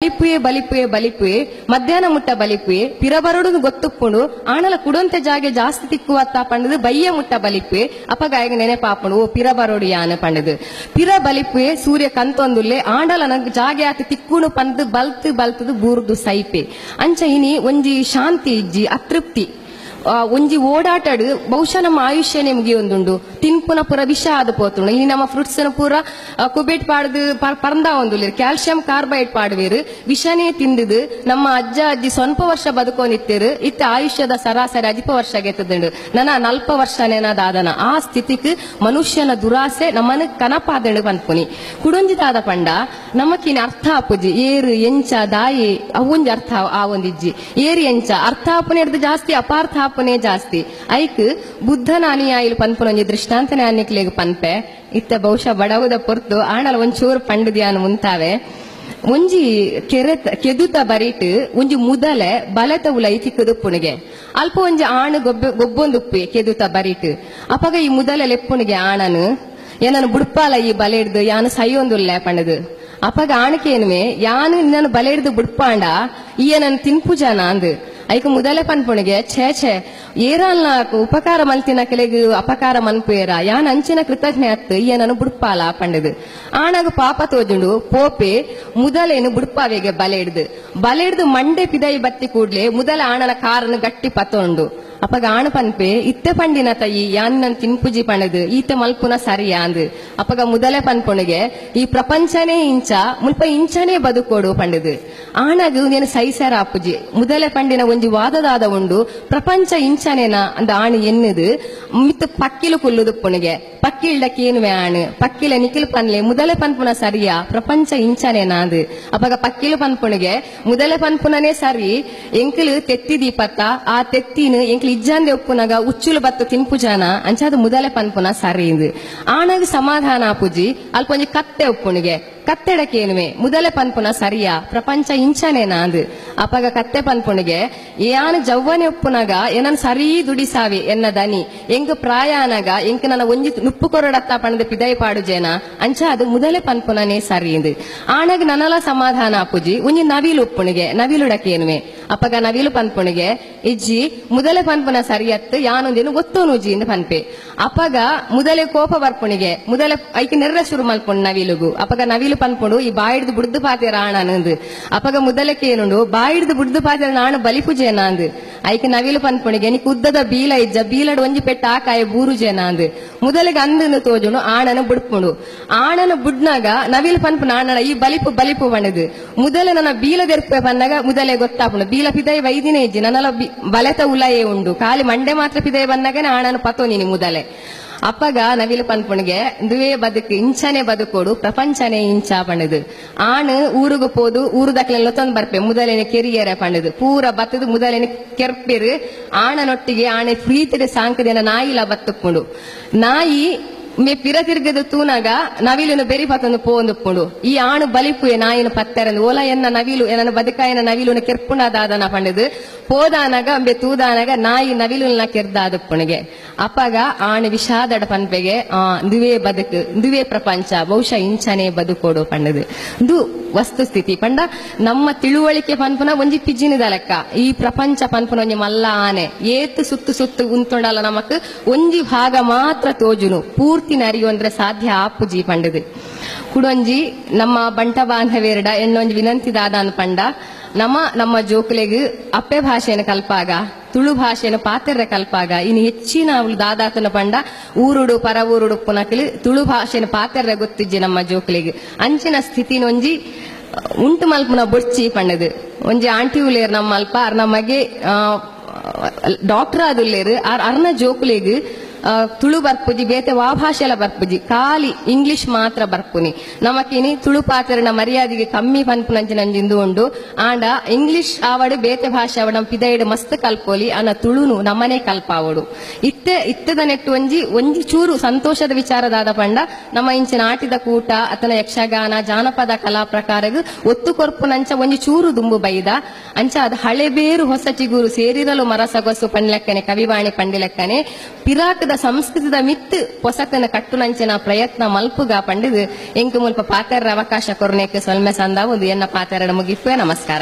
ಬಲಿಪುಯೆ ಬಲಿಪುಯೆ ಬಲಿಪುಯೆ ಮಧ್ಯಾಹ್ನ ಮುಟ್ಟ ಬಲಿಪುಯೆ ಪಿರ ಬರೋಡು ಗೊತ್ತುಪ್ಪುಂಡು ಆಣಲ ಕುಡಂತೆ ಜಾಗೆ ಜಾಸ್ತಿ ತಿಕ್ಕುವತ್ತ ಪಂಡದು ಬಯ್ಯ ಮುಟ್ಟ ಬಲಿಪುಯೆ ಅಪಗಾಯಗ ನೆನೆ ಪಾಪುಂಡು ಓ ಪಿರ ಬರೋಡು ಯಾನ ಪಂಡದು ಪಿರ ಬಲಿಪುಯೆ ಸೂರ್ಯ ಕಂತೊಂದುಲ್ಲೆ ಆಂಡಲ ನಗ್ ಜಾಗೆ ಆತ ತಿಕ್ಕುಣು ಪಂದು ಬಲ್ತು ಬಲ್ತದು ಬೂರ್ದು ಸೈಪೆ ಅಂಚ ಇನಿ ಒಂಜಿ ಶಾಂತಿ ಇಜ್ಜಿ ಅತೃಪ್ತಿ ಒಂಜಿ ಓಡಾಟಡು ಬಹುಶಃ ನಮ್ಮ ಆಯುಷ್ಯನೇ ಮುಗಿಯೊಂದುಂಡು ತಿನ್ಪುನ ಪೂರ ವಿಷ ಆದ ಪೋತುಂಡು ಇನಿ ನಮ್ಮ ಫ್ರೂಟ್ಸ್ ಪೂರ ಕುಬೇಟ್ ಪಾಡ್ದು ಪರಂದ ಒಂದುಲ್ಲೆ ಕ್ಯಾಲ್ಸಿಯಂ ಕಾರ್ಬೈಡ್ ಪಾಡುವೇರು ವಿಷನೇ ತಿಂದಿದು ನಮ್ಮ ಅಜ್ಜ ಅಜ್ಜಿ ಸ್ವಲ್ಪ ವರ್ಷ ಬದುಕೊಂಡಿತ್ತೇರು ಇತ್ತ ಆಯುಷ್ಯದ ಸರಾಸರಿ 10 ವರ್ಷ ಗೆತ್ತದುಂಡು ನನ್ನ 40 ವರ್ಷನೇನಾದಾದನ ಆ ಸ್ಥಿತಿಕ್ ಮನುಷ್ಯನ ದುರಾಸೆ ನಮ್ಮನ ಕನಪಾದಂಡು ಪನ್ಪುನಿ ಕುಡೊಂಜಿದಾದ ಪಂಡ ನಮಕಿನ ಅರ್ಥ ಆಪುಜಿ ಏರು ಎಂಚ ದಾಯಿ ಅವೊಂಜಿ ಅರ್ಥ ಆ ಒಂದಿಜ್ಜಿ ಏರು ಎಂಚ ಅರ್ಥ ಆಪುನೆ ಹಿಡ್ದು ಜಾಸ್ತಿ ಅಪಾರ್ಥ ಆಪುನೆ ಜಾಸ್ತಿ ಐಕ್ ಬುದ್ಧನ ಅನುಯಾಯಿಲು ಪನ್ಪುನೊಂಜಿ ದೃಷ್ಟಾಂತನೆ ಅನ್ನಿಕ್ಲೆಗ್ ಪನ್ಪೆ ಇತ್ತ ಬಹುಶಃ ಬಡವುದ ಪೊರ್ತು ಆಣಲ ಒಂಚೂರು ಪಂಡದಿಯಾನು ಮುಂತಾವೆ ಒಂಜಿ ಕೆದುತ ಬರೀಟ್ ಒಂಜಿ ಮುದಲೆ ಬಲತ ಉಲೈ ತಿಕ್ಕದು ಪುಣಿಗೆ ಅಲ್ಪ ಒಂಜಿ ಆಣು ಗೊಬ್ಬೊಂದುಪ್ಪೆ ಕೆದುತ ಬರೀಟ್ ಅಪಗ ಈ ಮುದಲೆ ಲೆಪ್ಪುಣಿಗೆ ಆಣನು ಏನನ್ನು ಬುಡ್ಪಾಲ ಈ ಬಲೆ ಹಿಡ್ದು ಯಾನು ಸೈಯೊಂದುಲ್ಲೆ ಪಂಡದು ಅಪಗ ಆಣಕೇನುವೆ ಯಾನು ನಿನ್ನನ್ನು ಬಲೆ ಹಿಡ್ದು ಬುಡ್ಪಾಂಡ ಈಯನನ್ನು ತಿನ್ಪುಜಾನ ಅಂದು ಐಕ ಮುದಲೆ ಪನ್ಪುಣಿಗೆ ಛೇ ಏರಲ್ನ ಉಪಕಾರ ಮಲ್ತಿನ ಕೆಲೆಗ್ ಅಪಕಾರ ಮನ್ಪೇರ ಯಾನ್ ಅಂಚಿನ ಕೃತಜ್ಞೆ ಅತ್ತು ಈಯನನ್ನು ಬುಡ್ಪಾಲ ಪಂಡದು ಆಣಗ ಪಾಪ ತೋಜುಂಡು ಪೋಪೆ ಮುದಲೇನು ಬುಡ್ಪಾವೆಗೆ ಬಲೆ ಹಿಡ್ದು ಮಂಡೆ ಪಿದೈ ಬತ್ತಿ ಕೂಡ್ಲೆ ಮುದಲೆ ಆಣನ ಕಾರನ್ನು ಗಟ್ಟಿ ಪತ್ತೊಂಡು ಅಪಗ ಆಣ ಪನ್ಪೆ ಇತ್ತೆ ಪಂಡಿನ ತಯಿ ಯಾನ್ ನನ್ ತಿನ್ಪುಜಿ ಪಣದು ಈತೆ ಮಲ್ಪುನ ಸರಿಯಾ ಅಂದು ಅಪಗ ಮುದಲೆ ಪನ್ಪುಣಿಗೆ ಈ ಪ್ರಪಂಚನೇ ಇಂಚ ಮುಲ್ಪ ಇಂಚನೇ ಬದುಕೋಡು ಪಂಡದು ಆಣಗು ನೀನು ಸೈಸರ ಅಪ್ಪುಜಿ ಮುದಲೆ ಪಂಡಿನ ಒಂಜಿ ವಾದದಾದ ಉಂಡು ಪ್ರಪಂಚ ಇಂಚನೇನ ಅಂದ ಆಣು ಎನ್ನುದು ಮಿತ್ತು ಪಕ್ಕಿಲು ಕುಲ್ಲುದು ಪುಣಿಗೆ ಪಕ್ಕಿಲ್ಡಕ್ಕೇನುವೆ ಆಣು ಪಕ್ಕಿಲೆ ನಿಖಿಲ್ ಪನ್ಲೆ ಮುದಲೆ ಪನ್ಪುನ ಸರಿಯಾ ಪ್ರಪಂಚ ಇಂಚನೇನ ಅಂದು ಅಪಗ ಪಕ್ಕಿಲು ಪನ್ಪುಣಿಗೆ ಮುದಲೆ ಪನ್ಪುನನೇ ಸರಿ ಎಂಕಲು ತೆತ್ತಿ ದೀಪತ್ತ ಆ ತೆತ್ತಿನ ಎಂಕಲು ಇಜ್ಜಂದೆ ಒಪ್ಪುನಾಗ ಉಚ್ಚುಲು ಬತ್ತು ತಿನ್ಪುಜಾನ ಅಂಚಾದ ಮುದಲೆ ಪನ್ಪುನ ಸರಿ ಇಂದು ಆಣಗ ಸಮಾಧಾನ ಆಪುಜಿ ಅಲ್ಪ ಒಂಜಿ ಕತ್ತೆ ಒಪ್ಪುಣಿಗೆ ಕತ್ತೆಡಕೇನುವೆ ಮುದಲೆ ಪನ್ಪುನ ಸರಿಯಾ ಪ್ರಪಂಚ ಇಂಚನೇನ ಅಂದು ಅಪಗ ಕತ್ತೆ ಪನ್ಪುಣಿಗೆ ಯಾನು ಜವ್ವನೆ ಒಪ್ಪುನಾಗ ಏನನ್ ಸರಿ ದುಡಿಸಾವೆ ಎನ್ನ ದನಿ ಎಂಗ ಪ್ರಾಯಾನಾಗ ಎಂಕ ನನ್ನ ಒಂಜಿ ನುಪ್ಪು ಕೊರಡತ್ತ ಪಣದ ಪಿದೈ ಪಾಡುಜೇನ ಅಂಚ ಅದು ಮುದಲೆ ಪನ್ಪುನನೇ ಸರಿ ಇಂದು ಆಣಗ ನನಲ ಸಮಾಧಾನ ಆಪುಜಿ ಒಂಜಿ ನವಿಲು ಒಪ್ಪುಣಿಗೆ ನವಿಲುಡಕೇನುವೆ ಅಪಗ ನವಿಲು ಪನ್ಪುಣಿಗೆ ಇಜ್ಜಿ ಮುದಲೆ ಪನ್ಪುನ ಸರಿಯತ್ತು ಯಾನೊಂದೇನು ಗೊತ್ತೋನುಜಿ ಇಂದು ಪನ್ಪೆ ಅಪಗ ಮುದಲೆ ಕೋಪ ಬರ್ಪುಣಿಗೆ ಮುದಲೆ ಐಕಿ ನೆರ್ರ ಶುರು ಮಲ್ಪುಂಡು ನವಿಲುಗು ಅಪಗ ನವಿಲು ಪನ್ಪುಂಡು ಈ ಬಾಯಿಡ್ದು ಬುಡ್ದು ಪಾತೆರ ಆಣನಂದು ಅಪಗ ಮುದಲೆಕ್ಕೆ ಏನುಂಡು ಬಾಯಿಡ್ದು ಬುಡ್ದು ಪಾತೆರ ನಾಣ ಬಲಿಪುಜೇನ ಅಂದು ಐಕಿ ನವಿಲು ಪನ್ಪುಣಿಗೆ ನೀ ಕುದ್ದದ ಬೀಲ ಇಜ್ಜ ಬೀಲಡ್ ಒಂಜಿ ಪೆಟ್ಟ ಆಕಾಯ ಬೂರುಜೇನ ಅಂದು ಮುದಲೆಗೆ ಅಂದನು ತೋಜುನು ಆಣನ ಬುಡ್ಪುಂಡು ಆಣನ ಬುಡ್ನಾಗ ನವಿಲು ಪನ್ಪುನ ಆಣನ ಈ ಬಲಿಪು ಬಣ್ಣದು ಮುದಲೆ ನನ್ನ ಬೀಲದೆರ್ಪೆ ಪನ್ನಾಗ ಮುದಲೆ ಗೊತ್ತಾಪುಂಡು ಬೀಲ ಪಿದೈ ವೈದಿನೇ ಇಜ್ಜಿ ನನ್ನಲ ಬಲೆತ ಉಲಯೇ ಉಂಡು ಖಾಲಿ ಮಂಡೆ ಮಾತ್ರ ಪಿದೈ ಬಂದಾಗನೆ ಆಣನ ಪತೋ ನೀನು ಮುದಲೆ ಅಪ್ಪಗ ನವಿಲು ಪನ್ಪುಣಿಗೆ ದುವೇ ಬದುಕು ಇಂಚನೆ ಬದುಕೋಡು ಪ್ರಪಂಚನೇ ಇಂಚ ಪಣದು ಆಣು ಊರುಗು ಪೋದು ಊರುದಕ್ಲೆಲ್ಲ ತಂದು ಬರ್ಪೆ ಮುದಲೇನೆ ಕೆರಿಯರೆ ಪಣದು ಪೂರ ಬತ್ತದು ಮುದಲೇನೆ ಕೆರ್ಪೆರು ಆಣನೊಟ್ಟಿಗೆ ಆಣೆ ಪ್ರೀತಿಗೆ ಸಾಂಕದೇನ ನಾಯಿಲ ಬತ್ತುಪ್ಪುಂಡು ನಾಯಿ ಮೇ ಪಿರ ತಿರ್ಗದ ತೂನಾಗ ನವಿಲುನು ಬೆರಿ ಪತ್ತೊಂದು ಪೋಂದುಪ್ಪುಂಡು ಈ ಆಣು ಬಲಿಪುಯೆ ನಾಯಿನ ಪತ್ತೆರಂದು ಓಲ ಎನ್ನ ನವಿಲು ಎನ್ನ ಬದುಕಾಯನ ನವಿಲುನ ಕೆರ್ಪುಂಡಾದಾದನ ಪಂಡದು ಪೋದಾನಾಗ ಅಂಬೆ ತೂದಾನಾಗ ನಾಯಿ ನವಿಲುನ ಕೆರ್ದಾದಪ್ಪುಣಿಗೆ ಅಪ್ಪಗ ಆಣು ವಿಷಾದಡ ಪನ್ಪೆಗೆ ದುವೇ ಬದುಕು ದುವೇ ಪ್ರಪಂಚ ಬಹುಶಃ ಇಂಚನೆ ಬದುಕೋಡು ಪಂಡದು ಇದು ವಸ್ತುಸ್ಥಿತಿ ಪಂಡ ನಮ್ಮ ತಿಳುವಳಿಕೆ ಪನ್ಪುನ ಒಂಜಿ ಪಿಜ್ಜಿನಿದ ಲೆಕ್ಕ ಈ ಪ್ರಪಂಚ ಪನ್ಪುನ ಒಂಜಿ ಮಲ್ಲ ಆನೆ ಏತು ಸುತ್ತು ಉಂತೊಂಡಲ್ಲ ನಮಕ್ ಒಂಜಿ ಭಾಗ ಮಾತ್ರ ತೋಜುನು ಪೂರ್ತಿ ನರಿಯೊಂದ್ರೆ ಸಾಧ್ಯ ಆಪುಜಿ ಪಂಡದು ಕುಡೊಂಜಿ ನಮ್ಮ ಬಂಟ ಬಾಂಧವೇರಡ ಎಣ್ಣೊಂಜಿ ವಿನಂತಿದಾದ ಪಂಡ ನಮ್ಮ ಜೋಕುಲೆಗ್ ಅಪ್ಪೆ ಭಾಷೆನ ಕಲ್ಪಾಗ ತುಳು ಭಾಷೆನ ಪಾತೆರ್ರೆ ಕಲ್ಪಾಗ ಇನ್ನು ಹೆಚ್ಚಿನ ಅವಳು ದಾದಾತನ ಪಂಡ ಊರುಡು ಪರ ಊರುಡು ಪುನಕಲಿ ತುಳು ಭಾಷೆನ ಪಾತೆರ್ರೆ ಗೊತ್ತಿಜ್ಜಿ ನಮ್ಮ ಜೋಕುಲೆಗ್ ಅಂಚಿನ ಸ್ಥಿತಿನ ಒಂಜಿ ಉಂಟು ಮಲ್ಪುನ ಬೊಡ್ಚಿ ಪಂಡದು ಒಂಜಿ ಆಂಟಿ ಉಲೇರ್ ನಮ್ಮ ಅಲ್ಪ ನಮಗೆ ಡಾಕ್ಟರ್ ಆದುಲ್ಲೇರು ಅರ್ನ ಜೋಕುಲೆಗ್ ತುಳು ಬರ್ಪುಜಿ ಬೇತೆ ವಾ ಭಾಷೆಲ ಬರ್ಪುಜಿ ಖಾಲಿ ಇಂಗ್ಲಿಷ್ ಮಾತ್ರ ಬರ್ಪುನಿ ನಮಕಿನಿ ತುಳು ಪಾತ್ರನ ಮರ್ಯಾದೆಗೆ ಕಮ್ಮಿ ಪನ್ಪುನಂಚಿನಂಜಿಂದು ಉಂಡು ಆಂಡ ಇಂಗ್ಲಿಷ್ ಆವಡು ಬೇತೆ ಭಾಷೆ ಆವಡ ಪಿದೈಡ್ ಮಸ್ತ್ ಕಲ್ಪೋಲಿ ಅನ್ನ ತುಳುನು ನಮ್ಮನೆ ಕಲ್ಪಾವಡು ಇತ್ತದ ನೆಟ್ಟು ಒಂಜಿ ಚೂರು ಸಂತೋಷದ ವಿಚಾರದಾದ ಪಂಡ ನಮ್ಮ ಇಂಚಿನ ಆಟಿದ ಕೂಟ ಅತನ ಯಕ್ಷಗಾನ ಜಾನಪದ ಕಲಾ ಪ್ರಕಾರಗ್ ಒತ್ತು ಕೊರ್ಪುನಂಚ ಒಂಜಿ ಚೂರು ದುಂಬು ಬೈದ ಅಂಚ ಅದು ಹಳೆ ಬೇರು ಹೊಸ ಚಿಗುರು ಸೇರಿರಲು ಮರಸಗೊಸು ಪಂಡ್ಲೆಕ್ಕನೆ ಕವಿವಾಣಿ ಪಂಡಿಲೆಕ್ಕನೆ ಪಿರಾಕದ ಸಂಸ್ಕೃತದ ಮಿತ್ತು ಪೊಸಕನ ಕಟ್ಟುನಂಚಿನ ಪ್ರಯತ್ನ ಮಲ್ಪುಗ ಪಂಡಿದು ಎಂಕು ಮುಲ್ಪ ಪಾತೆರ ಅವಕಾಶ ಕೊರನೇಕೆ ಸೊಲ್ಮೆ ಸಂದ ಒಂದು ಎನ್ನ ಪಾತೆರಡ ಮುಗಿಪ್ಪೆ ನಮಸ್ಕಾರ.